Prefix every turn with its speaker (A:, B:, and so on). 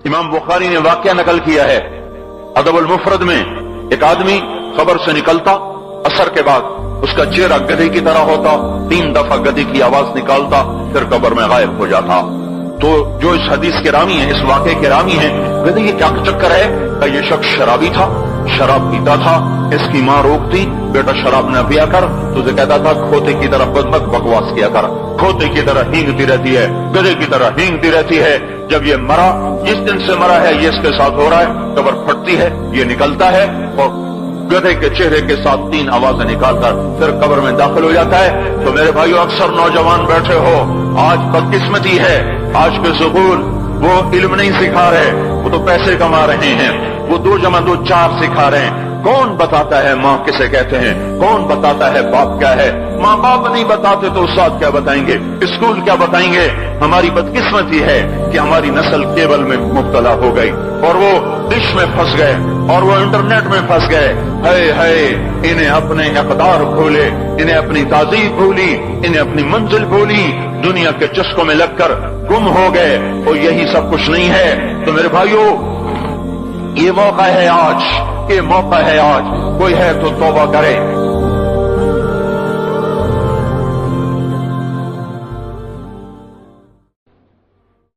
A: इमाम बुखारी ने वाकया नकल किया है अदबुल मुफरद में, एक आदमी कब्र से निकलता, असर के बाद उसका चेहरा गधे की तरह होता, 3 दफा गधे की आवाज निकालता, फिर कब्र में गायब हो जाता। तो जो इस हदीस के रावी हैं, इस वाक़े के रावी हैं, कहते ये क्या चक्कर है? कि ये शख्स शराबी था, शराब पीता था, इसकी मां रोकती, बेटा शराब न पिया कर, तुझे कहता था खोते की तरह मत बकवास किया कर, खोते की तरह हींगती रहती है, गधे की तरह हींगती रहती है। जब ये मरा, जिस दिन से मरा है ये इसके साथ हो रहा है, कब्र फटती है, ये निकलता है और गधे के चेहरे के साथ 3 आवाजें निकालकर फिर कब्र में दाखिल हो जाता है। तो मेरे भाइयों, अक्सर नौजवान बैठे हो, आज बदकिस्मती है, आज के स्कूल वो इल्म नहीं सिखा रहे, वो तो पैसे कमा रहे हैं, वो 2 जमा 2 4 सिखा रहे हैं। कौन बताता है माँ किसे कहते हैं? कौन बताता है बाप क्या है? माँ बाप नहीं बताते तो उस्ताद क्या बताएंगे, स्कूल क्या बताएंगे? हमारी बदकिस्मती है कि हमारी नस्ल केबल में मुब्तला हो गई और वो डिश में फंस गए और वो इंटरनेट में फंस गए। है इन्हें अपने इक़दार भूले, इन्हें अपनी ताज़ीब भूली, इन्हें अपनी मंजिल भूली, दुनिया के चस्कों में लगकर गुम हो गए। और यही सब कुछ नहीं है। तो मेरे भाइयों, ये मौका है आज, ये मौका है आज, कोई है तो तौबा करे।